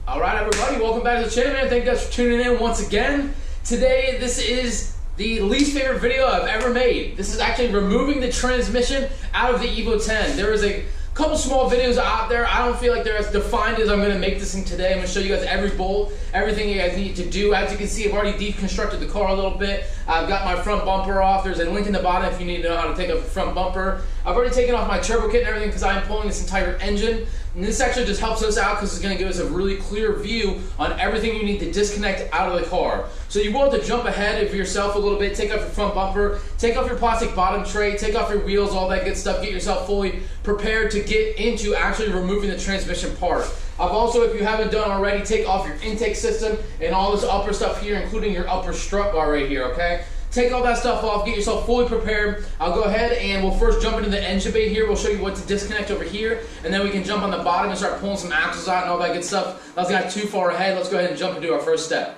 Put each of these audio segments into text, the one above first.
Alright everybody, welcome back to the channel, man. Thank you guys for tuning in once again. Today, this is the least favorite video I've ever made. This is actually removing the transmission out of the Evo 10. There is a couple small videos out there. I don't feel like they're as defined as I'm going to make this thing today. I'm going to show you guys every bolt, everything you guys need to do. As you can see, I've already deconstructed the car a little bit. I've got my front bumper off. There's a link in the bottom if you need to know how to take off the front bumper. I've already taken off my turbo kit and everything because I'm pulling this entire engine. And this actually just helps us out because it's going to give us a really clear view on everything you need to disconnect out of the car. So you will have to jump ahead of yourself a little bit, take off your front bumper, take off your plastic bottom tray, take off your wheels, all that good stuff, get yourself fully prepared to get into actually removing the transmission part. I've also, if you haven't done already, take off your intake system and all this upper stuff here, including your upper strut bar right here, okay? Take all that stuff off, get yourself fully prepared. I'll go ahead and we'll first jump into the engine bay here. We'll show you what to disconnect over here, and then we can jump on the bottom and start pulling some axles out and all that good stuff. That's not too far ahead. Let's go ahead and jump into our first step.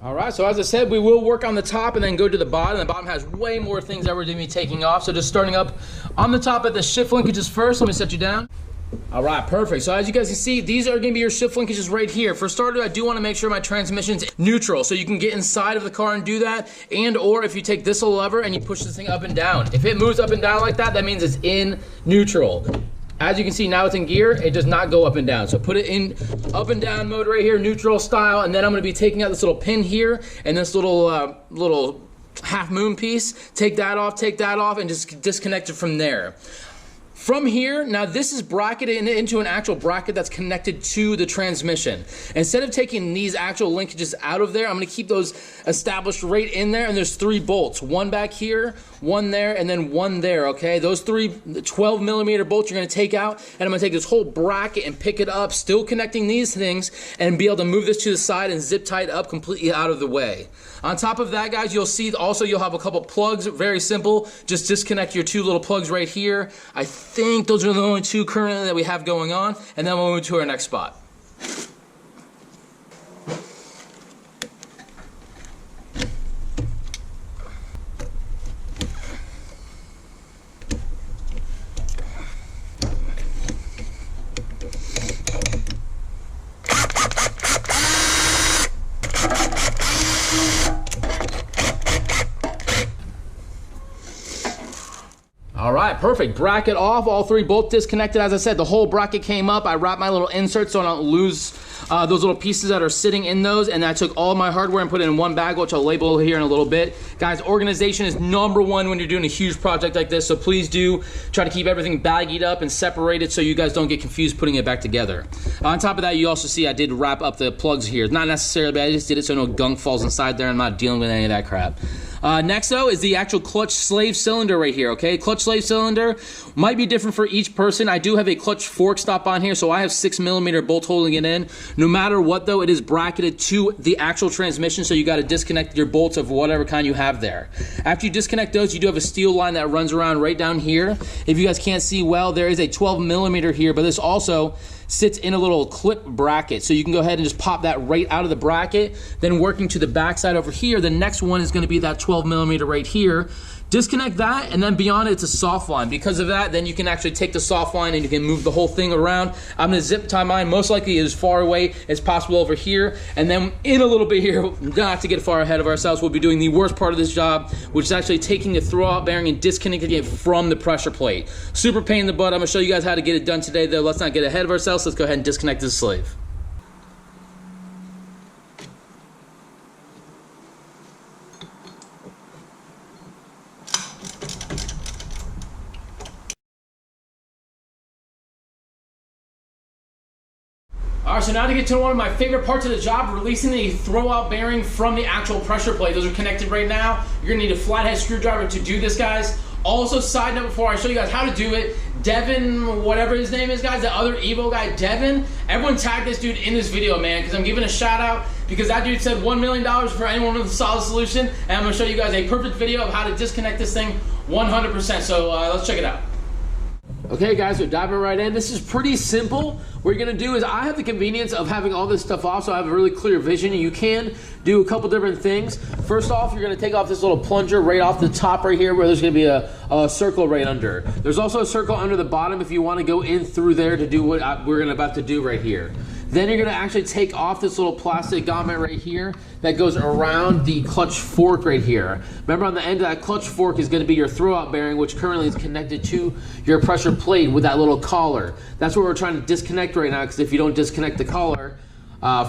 Alright, so as I said, we will work on the top and then go to the bottom. The bottom has way more things that we're going to be taking off. So just starting up on the top at the shift linkages first. Let me set you down. Alright, perfect. So as you guys can see, these are going to be your shift linkages right here. For starters, I do want to make sure my transmission's neutral, so you can get inside of the car and do that, and or if you take this little lever and you push this thing up and down. If it moves up and down like that, that means it's in neutral. As you can see, now it's in gear. It does not go up and down. So put it in up and down mode right here, neutral style, and then I'm going to be taking out this little pin here and this little half moon piece. Take that off, and just disconnect it from there. From here, now this is bracketed into an actual bracket that's connected to the transmission. Instead of taking these actual linkages out of there, I'm going to keep those established right in there, and there's 3 bolts. One back here, one there, and then one there, okay? Those 3 12mm bolts you're going to take out, and I'm going to take this whole bracket and pick it up, still connecting these things, and be able to move this to the side and zip tie it up completely out of the way. On top of that, guys, you'll see also you'll have a couple plugs, very simple. Just disconnect your 2 little plugs right here. I think those are the only 2 currently that we have going on, and then we'll move to our next spot. Alright, perfect. Bracket off, all 3 bolts disconnected. As I said, the whole bracket came up. I wrapped my little insert so I don't lose those little pieces that are sitting in those, and I took all my hardware and put it in one bag, which I'll label here in a little bit. Guys, organization is #1 when you're doing a huge project like this, so please do try to keep everything baggied up and separated so you guys don't get confused putting it back together. On top of that, you also see I did wrap up the plugs here. Not necessarily, but I just did it so no gunk falls inside there. I'm not dealing with any of that crap. Next though is the actual clutch slave cylinder right here, okay? Clutch slave cylinder might be different for each person. I do have a clutch fork stop on here, so I have 6mm bolts holding it in. No matter what though, it is bracketed to the actual transmission, so you got to disconnect your bolts of whatever kind you have there. After you disconnect those, you do have a steel line that runs around right down here. If you guys can't see well, there is a 12mm here, but this also sits in a little clip bracket, so you can go ahead and just pop that right out of the bracket. Then working to the back side over here, the next one is going to be that 12mm right here. Disconnect that, and then beyond it's a soft line. Because of that, then you can actually take the soft line and you can move the whole thing around. I'm going to zip tie mine most likely as far away as possible over here, and then in a little bit here, not to get far ahead of ourselves, we'll be doing the worst part of this job, which is actually taking the throwout bearing and disconnecting it from the pressure plate. Super pain in the butt. I'm going to show you guys how to get it done today though. Let's not get ahead of ourselves. Let's go ahead and disconnect this slave. Alright, so now to get to one of my favorite parts of the job, releasing the throwout bearing from the actual pressure plate. Those are connected right now. You're going to need a flathead screwdriver to do this, guys. Also, side note before I show you guys how to do it, Devin, whatever his name is, guys, the other Evo guy, Devin, everyone tag this dude in this video, man, because I'm giving a shout out because that dude said $1 million for anyone with a solid solution, and I'm going to show you guys a perfect video of how to disconnect this thing 100%. So let's check it out. Okay guys, we're diving right in. This is pretty simple. What you're gonna do is, I have the convenience of having all this stuff off, so I have a really clear vision. You can do a couple different things. First off, you're gonna take off this little plunger right off the top right here, where there's gonna be a circle right under. There's also a circle under the bottom if you wanna go in through there to do what we're about to do right here. Then you're gonna actually take off this little plastic grommet right here that goes around the clutch fork right here. Remember, on the end of that clutch fork is gonna be your throwout bearing, which currently is connected to your pressure plate with that little collar. That's what we're trying to disconnect right now, because if you don't disconnect the collar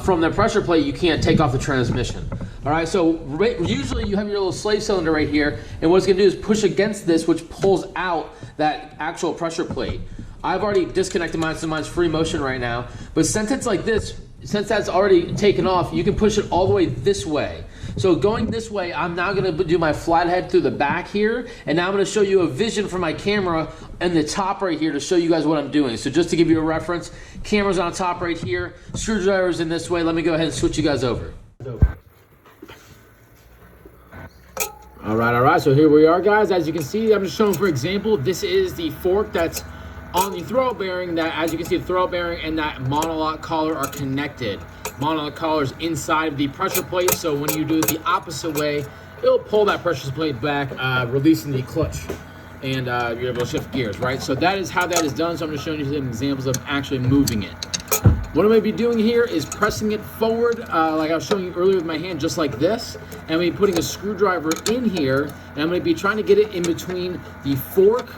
from the pressure plate, you can't take off the transmission. All right, so usually you have your little slave cylinder right here, and what it's gonna do is push against this, which pulls out that actual pressure plate. I've already disconnected mine, so mine's free motion right now. But since it's like this, since that's already taken off, you can push it all the way this way. So going this way, I'm now gonna do my flathead through the back here, and now I'm gonna show you a vision for my camera and the top right here to show you guys what I'm doing. So just to give you a reference, camera's on top right here, screwdriver's in this way. Let me go ahead and switch you guys over. All right, so here we are, guys. As you can see, I'm just showing for example, this is the fork that's on the throwout bearing. That, as you can see, the throwout bearing and that monolock collar are connected. Monolock collar is inside of the pressure plate, so when you do it the opposite way, it'll pull that pressure plate back, releasing the clutch, and you're able to shift gears, right? So that is how that is done. So I'm just showing you some examples of actually moving it. What I'm going to be doing here is pressing it forward, like I was showing you earlier with my hand, just like this. And I'm going to be putting a screwdriver in here, and I'm going to be trying to get it in between the fork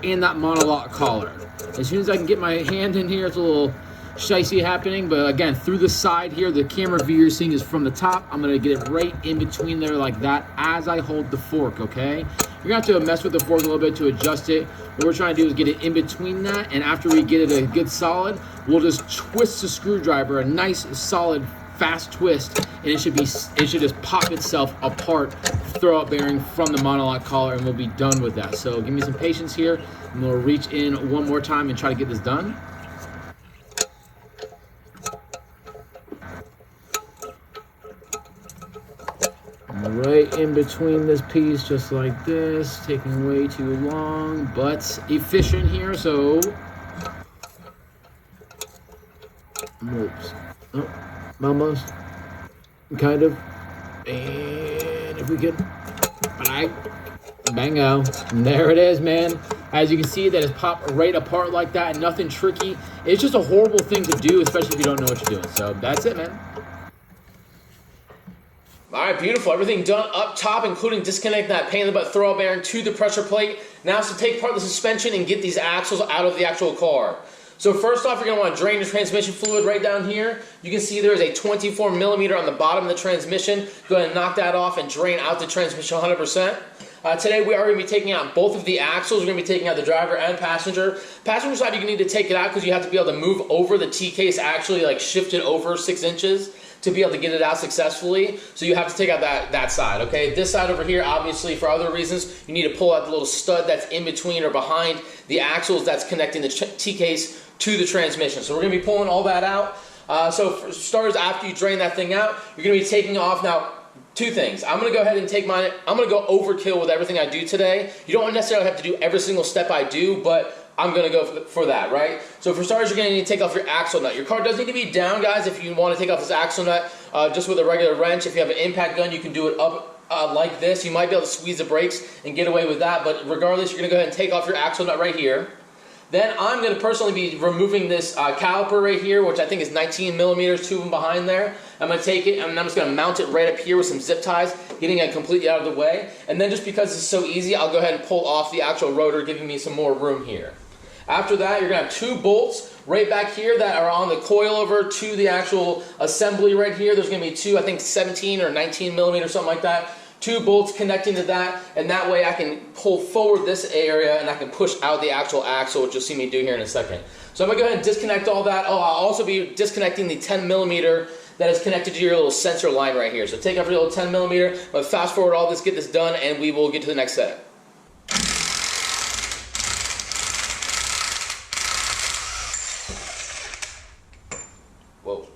and that monolock collar. As soon as I can get my hand in here, it's a little shicey happening, but again, through the side here, the camera view you're seeing is from the top. I'm gonna get it right in between there like that as I hold the fork, okay? You're gonna have to mess with the fork a little bit to adjust it. What we're trying to do is get it in between that, and after we get it a good solid, we'll just twist the screwdriver, a nice solid fast twist, and it should just pop itself apart, throwout bearing from the monolock collar, and we'll be done with that. So give me some patience here, and we'll reach in one more time and try to get this done. Right in between this piece, just like this, taking way too long, but efficient here, so oops. Oh, almost, kind of, and if we could, bango, there it is, man. As you can see, that is popped right apart like that, and nothing tricky. It's just a horrible thing to do, especially if you don't know what you're doing. So that's it, man. All right, beautiful. Everything done up top, including disconnecting that pain in the butt throwout bearing to the pressure plate. Now it's to take apart the suspension and get these axles out of the actual car. So first off, you're going to want to drain the transmission fluid right down here. You can see there's a 24 millimeter on the bottom of the transmission. Go ahead and knock that off and drain out the transmission 100%. Today we are going to be taking out both of the axles. We're going to be taking out the driver and passenger. Passenger side, you need to take it out because you have to be able to move over the T-case, actually like shift it over 6 inches to be able to get it out successfully. So you have to take out that side, okay? This side over here, obviously, for other reasons, you need to pull out the little stud that's in between or behind the axles that's connecting the T-case to the transmission. So we're going to be pulling all that out. So for starters, after you drain that thing out, you're going to be taking off now. Two things. I'm going to go ahead and take mine. I'm going to go overkill with everything I do today. You don't necessarily have to do every single step I do, but I'm going to go for that, right? So for starters, you're going to need to take off your axle nut. Your car does need to be down, guys, if you want to take off this axle nut just with a regular wrench. If you have an impact gun, you can do it up like this. You might be able to squeeze the brakes and get away with that, but regardless, you're going to go ahead and take off your axle nut right here. Then I'm going to personally be removing this caliper right here, which I think is 19 millimeters, two of them behind there. I'm going to take it and I'm just going to mount it right up here with some zip ties, getting it completely out of the way. And then just because it's so easy, I'll go ahead and pull off the actual rotor, giving me some more room here. After that, you're going to have two bolts right back here that are on the coilover to the actual assembly right here. There's going to be two, I think 17 or 19 millimeters, something like that. Two bolts connecting to that, and that way I can pull forward this area and I can push out the actual axle, which you'll see me do here in a second. So I'm going to go ahead and disconnect all that. Oh, I'll also be disconnecting the 10 millimeter that is connected to your little sensor line right here. So take off your little 10 millimeter, but fast forward all this, get this done, and we will get to the next step. Whoa.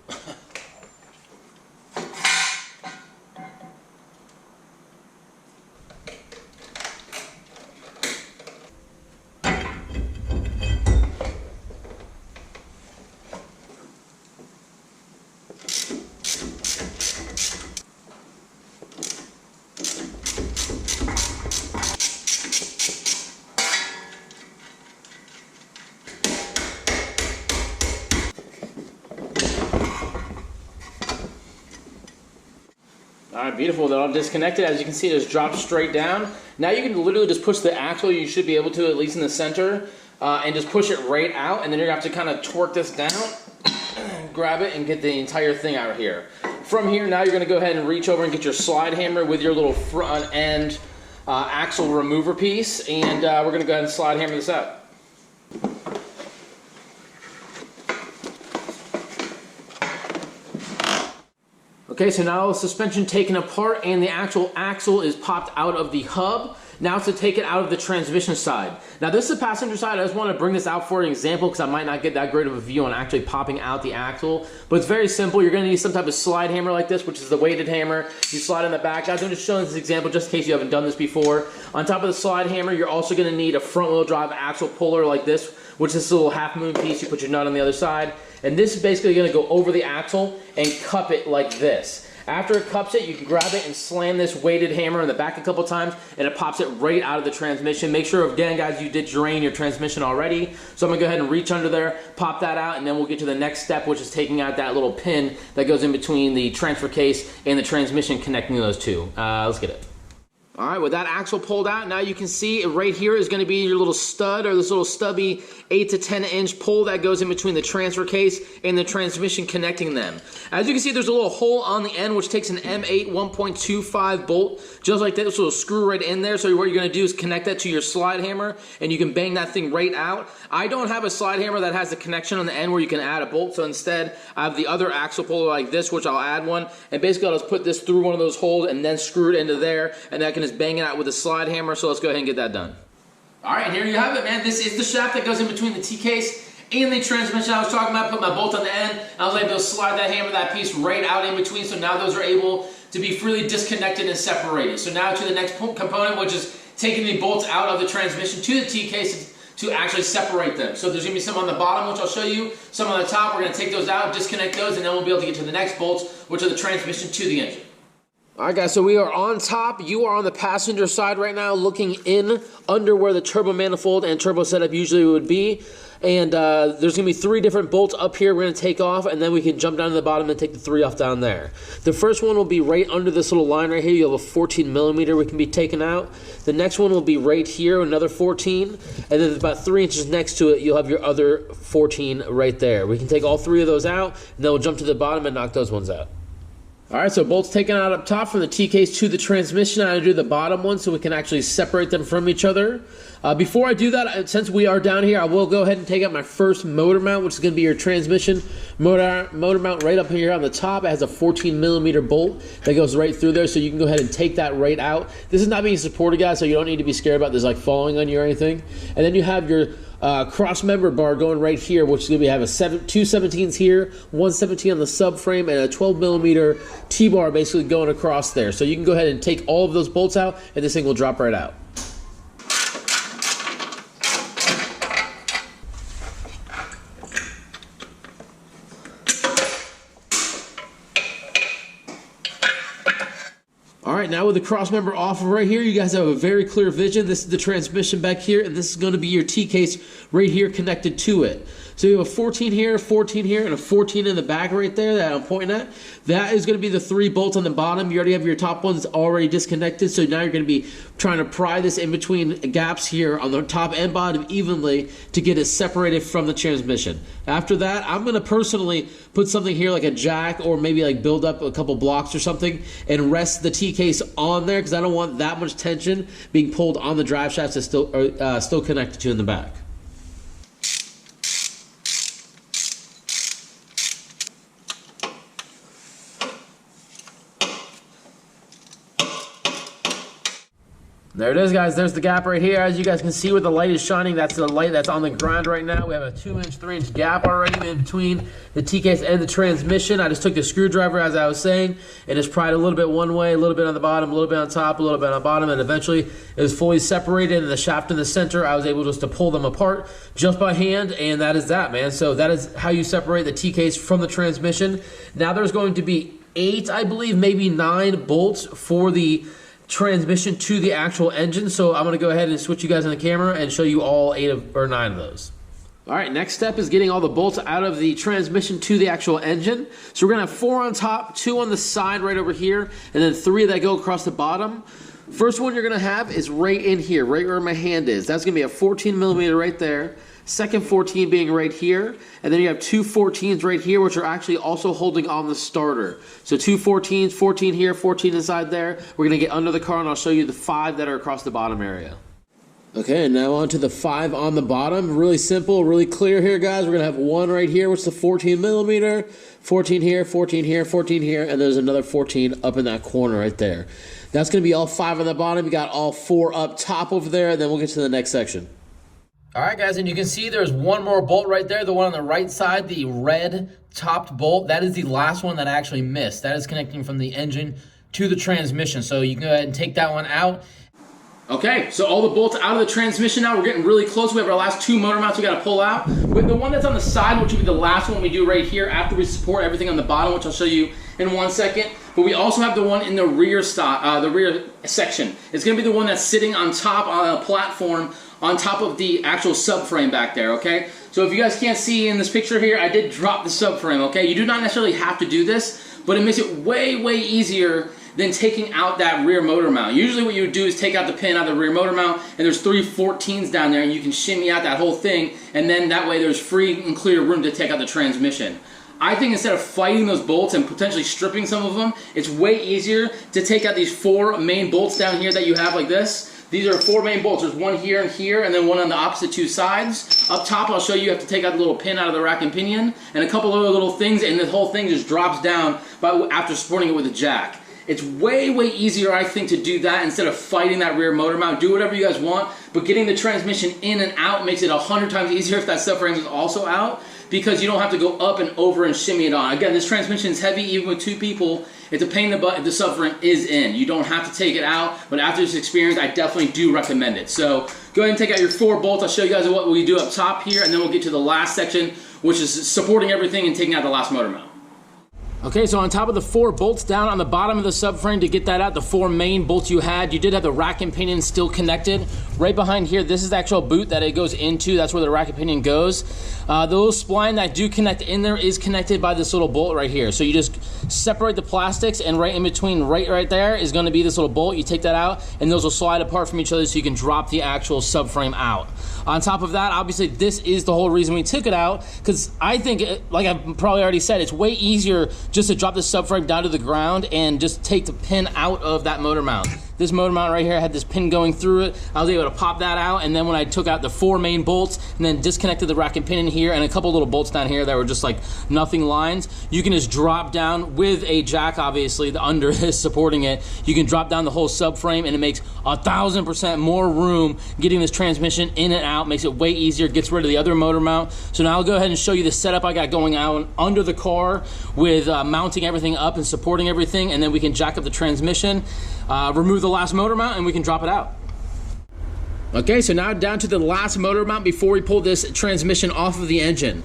Alright, beautiful. They're all disconnected. As you can see, it just drops straight down. Now you can literally just push the axle. You should be able to, at least in the center, and just push it right out. And then you're going to have to kind of torque this down, grab it, and get the entire thing out of here. From here, now you're going to go ahead and reach over and get your slide hammer with your little front end axle remover piece. And we're going to go ahead and slide hammer this out. Okay, so now the suspension taken apart and the actual axle is popped out of the hub. Now it's to take it out of the transmission side. Now this is the passenger side. I just want to bring this out for an example because I might not get that great of a view on actually popping out the axle. But it's very simple. You're going to need some type of slide hammer like this, which is the weighted hammer. You slide in the back. Guys, I'm just showing this example just in case you haven't done this before. On top of the slide hammer, you're also going to need a front wheel drive axle puller like this, which is this little half moon piece. You put your nut on the other side. And this is basically going to go over the axle and cup it like this. After it cups it, you can grab it and slam this weighted hammer in the back a couple times, and it pops it right out of the transmission. Make sure, again, guys, you did drain your transmission already. So I'm going to go ahead and reach under there, pop that out, and then we'll get to the next step, which is taking out that little pin that goes in between the transfer case and the transmission, connecting those two. Let's get it. All right, with that axle pulled out, now you can see right here is going to be your little stud, or this little stubby 8 to 10 inch pole that goes in between the transfer case and the transmission, connecting them. As you can see, there's a little hole on the end which takes an M8 1.25 bolt, just like that. So it'll screw right in there. So what you're going to do is connect that to your slide hammer, and you can bang that thing right out. I don't have a slide hammer that has the connection on the end where you can add a bolt, so instead I have the other axle puller like this, which I'll add one, and basically I'll just put this through one of those holes and then screw it into there, and I can just bang it out with a slide hammer. So let's go ahead and get that done. All right, and here you have it, man. This is the shaft that goes in between the T-case and the transmission I was talking about. Put my bolt on the end, and I was able to slide that hammer, that piece right out in between, so now those are able to be freely disconnected and separated. So now to the next component, which is taking the bolts out of the transmission to the T-case to actually separate them. So there's going to be some on the bottom, which I'll show you, some on the top. We're going to take those out, disconnect those, and then we'll be able to get to the next bolts, which are the transmission to the engine. Alright guys, so we are on top. You are on the passenger side right now, looking in under where the turbo manifold and turbo setup usually would be. And there's going to be 3 different bolts up here we're going to take off, and then we can jump down to the bottom and take the 3 off down there. The first one will be right under this little line right here. You have a 14 millimeter we can be taken out. The next one will be right here, another 14. And then about 3 inches next to it, you'll have your other 14 right there. We can take all 3 of those out, and then we'll jump to the bottom and knock those ones out. Alright, so bolts taken out up top from the T-case to the transmission. I'm going to do the bottom one so we can actually separate them from each other. Before I do that, since we are down here, I will go ahead and take out my first motor mount, which is going to be your transmission motor mount right up here on the top. It has a 14 millimeter bolt that goes right through there, so you can go ahead and take that right out. This is not being supported, guys, so you don't need to be scared about this like falling on you or anything. And then you have your cross member bar going right here, which is going to have two 17s here, one 17 on the subframe, and a 12 millimeter T-bar basically going across there. So you can go ahead and take all of those bolts out, and this thing will drop right out. Alright, now with the cross member off right here, you guys have a very clear vision. This is the transmission back here, and this is going to be your T-case right here connected to it. So you have a 14 here, and a 14 in the back right there that I'm pointing at. That is going to be the 3 bolts on the bottom. You already have your top ones already disconnected, so now you're going to be trying to pry this in between gaps here on the top and bottom evenly to get it separated from the transmission. After that, I'm going to personally put something here like a jack, or maybe like build up a couple blocks or something and rest the T-case on there, because I don't want that much tension being pulled on the drive shafts that's still connected to in the back. There it is, guys. There's the gap right here. As you guys can see where the light is shining, that's the light that's on the ground right now. We have a 2-inch, 3-inch gap already in between the T-case and the transmission. I just took the screwdriver, as I was saying, and just pried a little bit one way, a little bit on the bottom, a little bit on top, a little bit on the bottom, and eventually it was fully separated, and the shaft in the center, I was able just to pull them apart just by hand, and that is that, man. So that is how you separate the T-case from the transmission. Now there's going to be 8, I believe, maybe 9 bolts for the transmission to the actual engine. So I'm going to go ahead and switch you guys on the camera and show you all 8 or 9 of those. All right, next step is getting all the bolts out of the transmission to the actual engine. So we're going to have 4 on top, 2 on the side right over here, and then 3 that go across the bottom. First one you're going to have is right in here, right where my hand is. That's going to be a 14 millimeter right there. Second 14 being right here, and then you have 2 14s right here, which are actually also holding on the starter. So 2 14s, 14 here, 14 inside there. We're going to get under the car, and I'll show you the 5 that are across the bottom area. Okay, and now on to the 5 on the bottom. Really simple, really clear here, guys. We're going to have 1 right here, which is the 14 millimeter, 14 here, 14 here, 14 here, and there's another 14 up in that corner right there. That's going to be all 5 on the bottom. You got all 4 up top over there, and then we'll get to the next section. All right, guys, and you can see there's one more bolt right there, the one on the right side, the red topped bolt. That is the last one that I actually missed. That is connecting from the engine to the transmission. So you can go ahead and take that one out. Okay, so all the bolts out of the transmission now. We're getting really close. We have our last 2 motor mounts we got to pull out. With the one that's on the side, which will be the last one we do right here after we support everything on the bottom, which I'll show you in 1 second. But we also have the one in the rear section. It's going to be the one that's sitting on top on a platform on top of the actual subframe back there, okay? So if you guys can't see in this picture here, I did drop the subframe, okay? You do not necessarily have to do this, but it makes it way, way easier than taking out that rear motor mount. Usually what you would do is take out the pin out of the rear motor mount, and there's 3 14s down there, and you can shimmy out that whole thing, and then that way there's free and clear room to take out the transmission. I think instead of fighting those bolts and potentially stripping some of them, it's way easier to take out these 4 main bolts down here that you have like this. These are 4 main bolts. There's one here and here, and then one on the opposite 2 sides. Up top, I'll show you have to take out the little pin out of the rack and pinion, and a couple other little things, and the whole thing just drops down after supporting it with a jack. It's way, way easier, I think, to do that instead of fighting that rear motor mount. Do whatever you guys want, but getting the transmission in and out makes it 100 times easier if that subframe is also out, because you don't have to go up and over and shimmy it on. Again, this transmission is heavy, even with 2 people. It's a pain in the butt if the subframe is in. You don't have to take it out, but after this experience, I definitely do recommend it. So go ahead and take out your 4 bolts. I'll show you guys what we do up top here, and then we'll get to the last section, which is supporting everything and taking out the last motor mount. Okay, so on top of the 4 bolts down on the bottom of the subframe, to get that out, the 4 main bolts you had, you did have the rack and pinion still connected. Right behind here, this is the actual boot that it goes into. That's where the rack and pinion goes. The little spline that do connect in there is connected by this little bolt right here. So you just separate the plastics, and right in between, right there, is going to be this little bolt. You take that out, and those will slide apart from each other so you can drop the actual subframe out. On top of that, obviously, this is the whole reason we took it out, because I think, like I've probably already said, it's way easier just to drop the subframe down to the ground and just take the pin out of that motor mount. This motor mount right here had this pin going through it. I was able to pop that out, and then when I took out the 4 main bolts and then disconnected the rack and pinion here and a couple little bolts down here that were just like nothing lines, you can just drop down with a jack, obviously, the under is supporting it. You can drop down the whole subframe, and it makes 1000% more room getting this transmission in and out, makes it way easier, gets rid of the other motor mount. So now I'll go ahead and show you the setup I got going out under the car with mounting everything up and supporting everything, and then we can jack up the transmission, remove the last motor mount, and we can drop it out. Okay, so now down to the last motor mount before we pull this transmission off of the engine.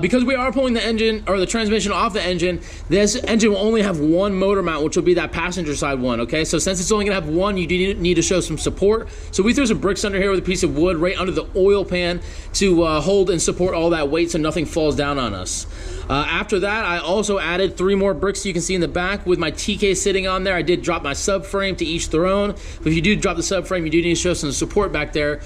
Because we are pulling the engine or the transmission off the engine, this engine will only have 1 motor mount, which will be that passenger side one, okay? So since it's only gonna have 1, you do need to show some support. So we threw some bricks under here with a piece of wood right under the oil pan to hold and support all that weight so nothing falls down on us. After that, I also added 3 more bricks you can see in the back with my T-case sitting on there. I did drop my subframe to each their own. But if you do drop the subframe, you do need to show some support back there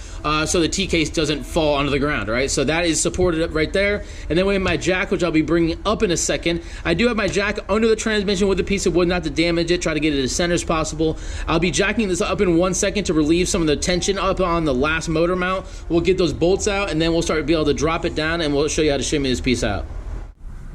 so the T-case doesn't fall onto the ground, right? So that is supported up right there. And then we have my jack, which I'll be bringing up in a second. I do have my jack under the transmission with a piece of wood, not to damage it, try to get it as center as possible. I'll be jacking this up in 1 second to relieve some of the tension up on the last motor mount. We'll get those bolts out, and then we'll start to be able to drop it down, and we'll show you how to shimmy this piece out.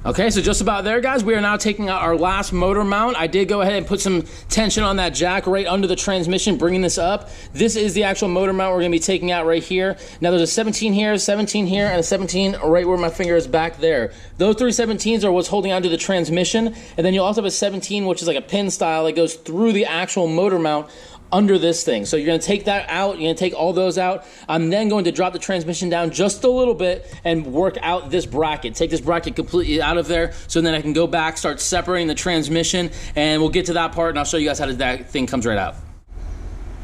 Okay, so just about there, guys. We are now taking out our last motor mount. I did go ahead and put some tension on that jack right under the transmission, bringing this up. This is the actual motor mount we're gonna be taking out right here. Now there's a 17 here, 17 here, and a 17 right where my finger is back there. Those three 17s are what's holding onto the transmission. And then you'll also have a 17, which is like a pin style that goes through the actual motor mount under this thing. So you're gonna take that out, you're gonna take all those out. I'm then going to drop the transmission down just a little bit and work out this bracket. Take this bracket completely out of there so then I can go back, start separating the transmission, and we'll get to that part and I'll show you guys how that thing comes right out.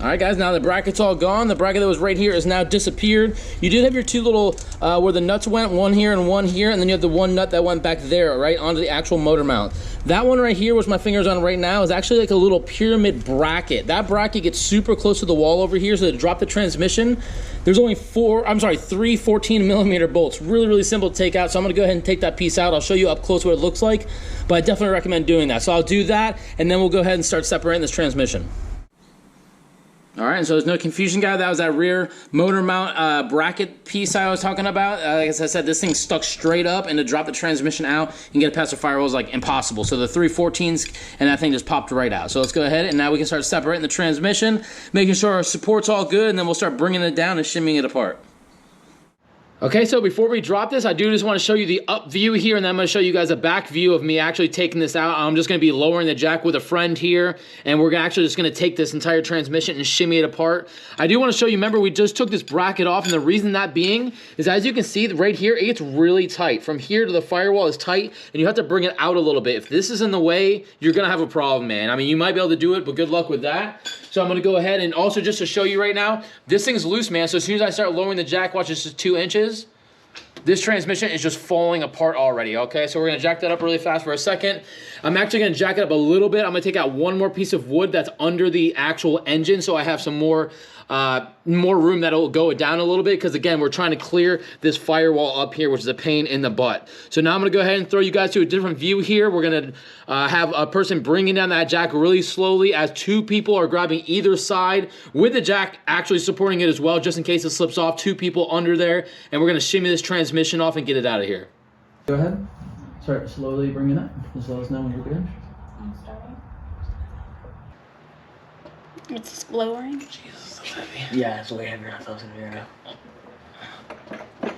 All right, guys, now the bracket's all gone. The bracket that was right here has now disappeared. You did have your two little, where the nuts went, one here, and then you have the one nut that went back there, right, onto the actual motor mount. That one right here, which my finger's on right now, is actually like a little pyramid bracket. That bracket gets super close to the wall over here, so to drop the transmission, there's only three 14 millimeter bolts. Really, really simple to take out, so I'm gonna go ahead and take that piece out. I'll show you up close what it looks like, but I definitely recommend doing that. So I'll do that, and then we'll go ahead and start separating this transmission. All right, so there's no confusion, guys. That was that rear motor mount bracket piece I was talking about. Like I said, this thing's stuck straight up, and to drop the transmission out and get it past the firewall is like impossible. So the 314s and that thing just popped right out. So let's go ahead, and now we can start separating the transmission, making sure our support's all good, and then we'll start bringing it down and shimmying it apart. Okay, so before we drop this, I do just want to show you the up view here, and then I'm going to show you guys a back view of me actually taking this out. I'm just going to be lowering the jack with a friend here, and we're actually just going to take this entire transmission and shimmy it apart. I do want to show you, remember, we just took this bracket off, and the reason that being is, as you can see right here, it's really tight. From here to the firewall is tight, and you have to bring it out a little bit. If this is in the way, you're going to have a problem, man. I mean, you might be able to do it, but good luck with that. So I'm going to go ahead, and also just to show you right now, this thing's loose, man. So as soon as I start lowering the jack, watch, it's just 2 inches. This transmission is just falling apart already, okay? So we're gonna jack that up really fast for a second. I'm actually gonna jack it up a little bit. I'm gonna take out one more piece of wood that's under the actual engine so I have some more room that'll go down a little bit, because again, we're trying to clear this firewall up here, which is a pain in the butt. So now I'm gonna go ahead and throw you guys to a different view here. We're gonna have a person bringing down that jack really slowly as 2 people are grabbing either side with the jack actually supporting it as well, just in case it slips off. 2 people under there, and we're gonna shimmy this transmission off and get it out of here. Go ahead, start slowly bringing it up. Just let us know when you're good. I'm starting. It's lowering. Jesus. Yeah, it's way heavier than I thought it was gonna be.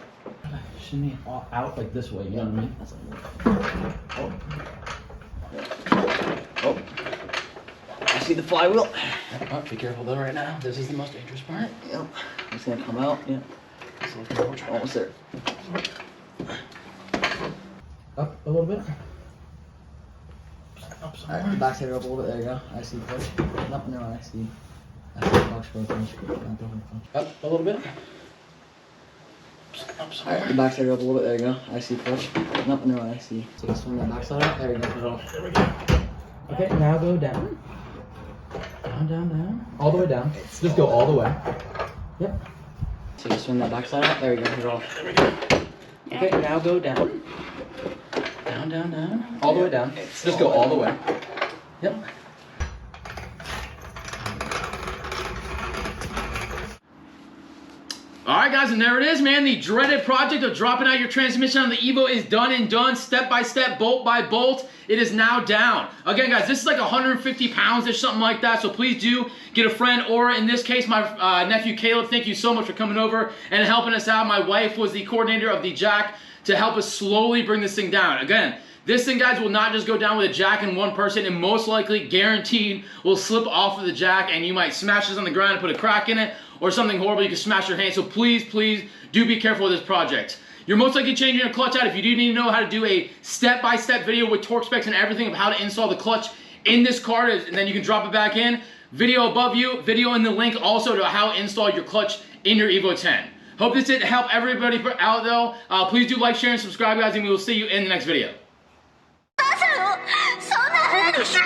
Shimmy it out like this way, you know what I mean? Oh. I see the flywheel. Oh, be careful though right now. This is the most dangerous part. Yep. It's gonna come out. Yep. Almost there. Up a little bit. Up some more. Back side up a little bit. There you go. I see the push. No, I see. Up a little bit. Alright, the back side up a little bit. There you go. I see push. No, I see. So just swing that back side up. There you go. There we go. Okay, now go down. Down. All the way down. Just go all the way. Yep. So just swing that back side up. There we go. There we go. Okay, now go down. Down. All the way down. Just go all the way. Yep. Alright guys, and there it is, man. The dreaded project of dropping out your transmission on the Evo is done and done, step by step, bolt by bolt. It is now down. Again guys, this is like 150 pounds or something like that, so please do get a friend, or in this case, my nephew Caleb. Thank you so much for coming over and helping us out. My wife was the coordinator of the jack to help us slowly bring this thing down. Again, this thing, guys, will not just go down with a jack and one person, and most likely, guaranteed, will slip off of the jack, and you might smash this on the ground and put a crack in it, or something horrible, you can smash your hand. So please, please, do be careful with this project. You're most likely changing your clutch out. If you do need to know how to do a step-by-step video with torque specs and everything of how to install the clutch in this car, and then you can drop it back in, video above you, video in the link also to how to install your clutch in your Evo 10. Hope this did help everybody out though. Please do like, share, and subscribe, guys, and we will see you in the next video. そんな風にして